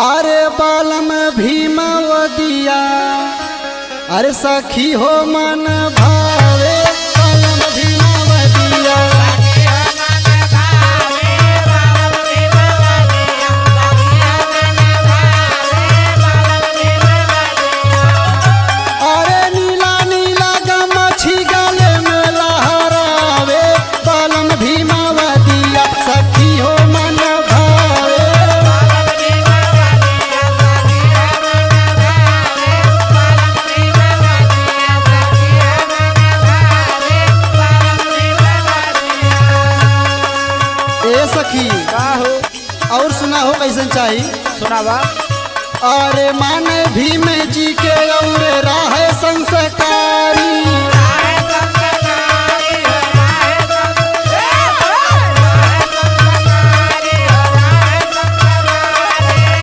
अरे बालम भीमवदिया अरे सखी हो मन भावे बालम भीमवदिया। अरे नीला नीला गमछी गले में लहरावे बालम भीमवदिया सखी हो मन भावे। ए सखी का हो और सुना हो कैसन चाहिए सुनावा। अरे मान भीम जी के और राह संस्कारी